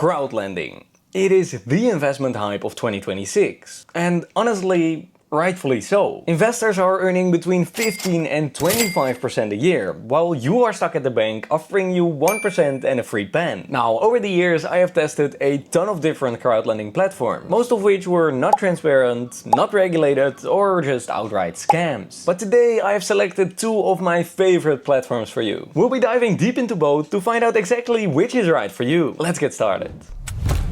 crowdlending. It is the investment hype of 2026. And honestly, rightfully so. Investors are earning between 15 and 25% a year, while you are stuck at the bank offering you 1% and a free pen. Now, over the years I have tested a ton of different crowdlending platforms, most of which were not transparent, not regulated, or just outright scams. But today I have selected two of my favorite platforms for you. We'll be diving deep into both to find out exactly which is right for you. Let's get started.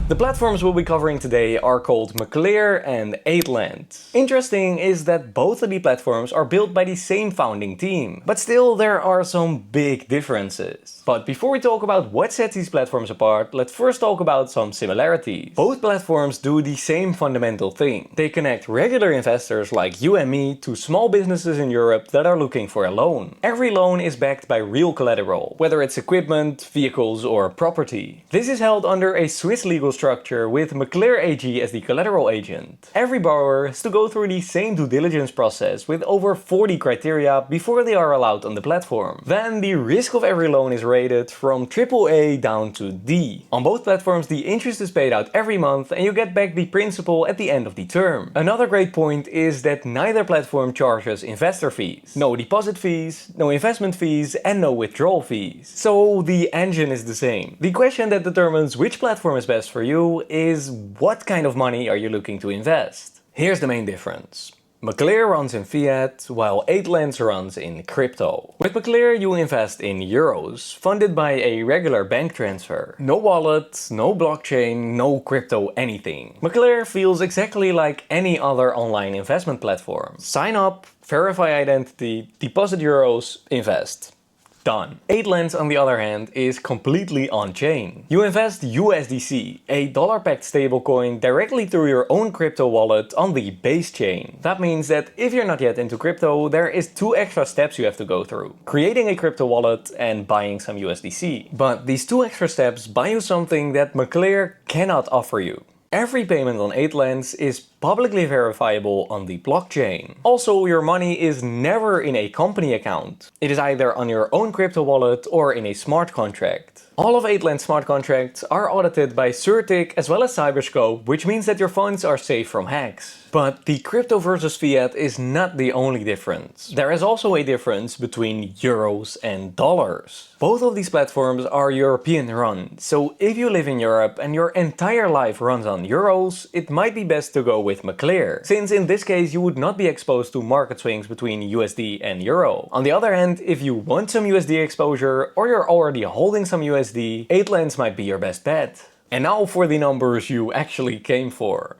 The platforms we'll be covering today are called Maclear and 8Lends. Interesting is that both of the platforms are built by the same founding team, but still there are some big differences. But before we talk about what sets these platforms apart, let's first talk about some similarities. Both platforms do the same fundamental thing. They connect regular investors like you and me to small businesses in Europe that are looking for a loan. Every loan is backed by real collateral, whether it's equipment, vehicles, or property. This is held under a Swiss legal structure with Maclear AG as the collateral agent. Every borrower has to go through the same due diligence process with over 40 criteria before they are allowed on the platform. Then the risk of every loan is rated from AAA down to D. On both platforms the interest is paid out every month and you get back the principal at the end of the term. Another great point is that neither platform charges investor fees. No deposit fees, no investment fees, and no withdrawal fees. So the engine is the same. The question that determines which platform is best for you is what kind of money are you looking to invest? Here's the main difference. Maclear runs in fiat, while 8Lends runs in crypto. With Maclear you invest in euros, funded by a regular bank transfer. No wallet, no blockchain, no crypto anything. Maclear feels exactly like any other online investment platform. Sign up, verify identity, deposit euros, invest. Done. 8Lends on the other hand is completely on-chain. You invest USDC, a dollar-backed stablecoin, directly through your own crypto wallet on the base chain. That means that if you're not yet into crypto, there is 2 extra steps you have to go through. Creating a crypto wallet and buying some USDC. But these 2 extra steps buy you something that Maclear cannot offer you. Every payment on 8Lends is publicly verifiable on the blockchain. Also, your money is never in a company account. It is either on your own crypto wallet or in a smart contract. All of 8Lends smart contracts are audited by Certic as well as Cyberscope, which means that your funds are safe from hacks. But the crypto versus fiat is not the only difference. There is also a difference between euros and dollars. Both of these platforms are European run, so if you live in Europe and your entire life runs on euros, it might be best to go with Maclear, since in this case you would not be exposed to market swings between USD and euro. On the other hand, if you want some USD exposure or you're already holding some USD, 8Lends might be your best bet. And now for the numbers you actually came for.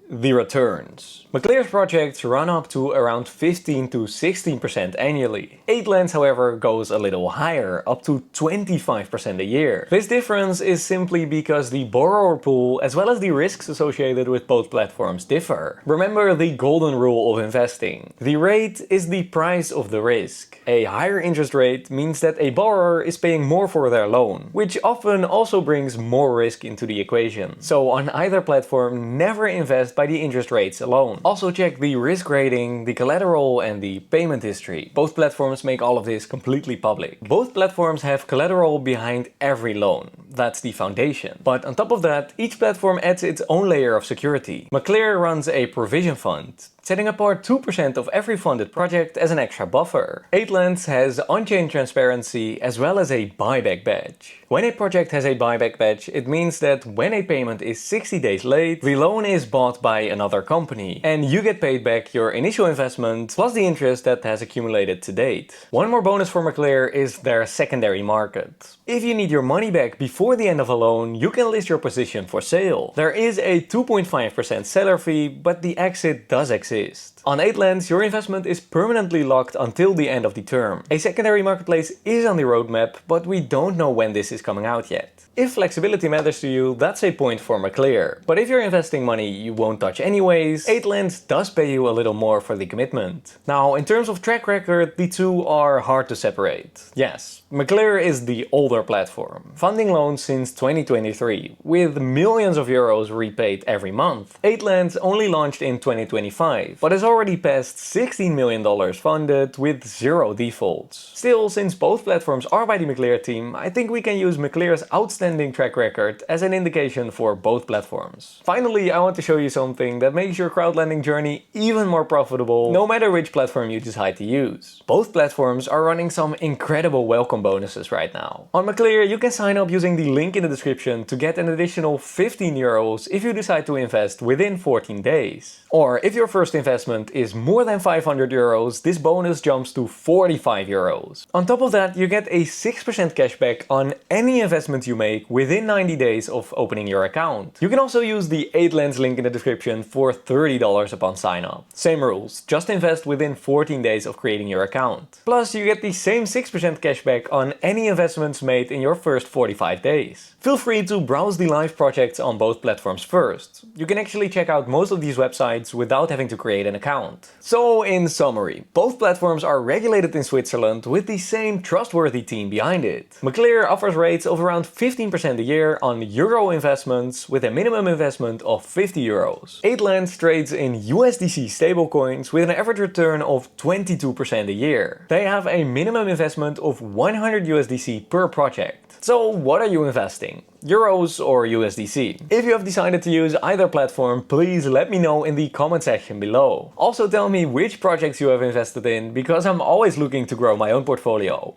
The returns. Maclear's projects run up to around 15 to 16% annually. 8Lends however goes a little higher, up to 25% a year. This difference is simply because the borrower pool as well as the risks associated with both platforms differ. Remember the golden rule of investing. The rate is the price of the risk. A higher interest rate means that a borrower is paying more for their loan, which often also brings more risk into the equation. So on either platform, never invest by the interest rates alone. Also check the risk rating, the collateral and the payment history. Both platforms make all of this completely public. Both platforms have collateral behind every loan. That's the foundation. But on top of that, each platform adds its own layer of security. Maclear runs a provision fund, setting apart 2% of every funded project as an extra buffer. 8Lends has on-chain transparency as well as a buyback badge. When a project has a buyback badge, it means that when a payment is 60 days late, the loan is bought by another company and you get paid back your initial investment plus the interest that has accumulated to date. One more bonus for Maclear is their secondary market. If you need your money back before the end of a loan, you can list your position for sale. There is a 2.5% seller fee, but the exit does exist. On 8Lends, your investment is permanently locked until the end of the term. A secondary marketplace is on the roadmap, but we don't know when this is coming out yet. If flexibility matters to you, that's a point for Maclear. But if you're investing money you won't touch anyways, 8Lends does pay you a little more for the commitment. Now, in terms of track record, the two are hard to separate. Yes, Maclear is the older platform, funding loans since 2023, with millions of euros repaid every month. 8Lends only launched in 2025, but has already passed $16 million funded with 0 defaults. Still, since both platforms are by the Maclear team, I think we can use Maclear's outstanding track record as an indication for both platforms. Finally, I want to show you something that makes your crowdlending journey even more profitable, no matter which platform you decide to use. Both platforms are running some incredible welcome bonuses right now. On Maclear, you can sign up using the link in the description to get an additional 15 euros if you decide to invest within 14 days. Or if your first investment is more than 500 euros, this bonus jumps to 45 euros. On top of that, you get a 6% cashback on any investment you make within 90 days of opening your account. You can also use the 8Lends link in the description for $30 upon sign up. Same rules, just invest within 14 days of creating your account. Plus, you get the same 6% cashback on any investments made in your first 45 days. Feel free to browse the live projects on both platforms first. You can actually check out most of these websites without having to create an account. So in summary, both platforms are regulated in Switzerland with the same trustworthy team behind it. Maclear offers rates of around 15% a year on euro investments with a minimum investment of 50 euros. 8Lends trades in USDC stablecoins with an average return of 22% a year. They have a minimum investment of 100 USDC per project. So what are you investing? Euros or USDC? If you have decided to use either platform, please let me know in the comment section below. Also tell me which projects you have invested in, because I'm always looking to grow my own portfolio.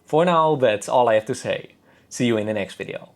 For now, that's all I have to say. See you in the next video.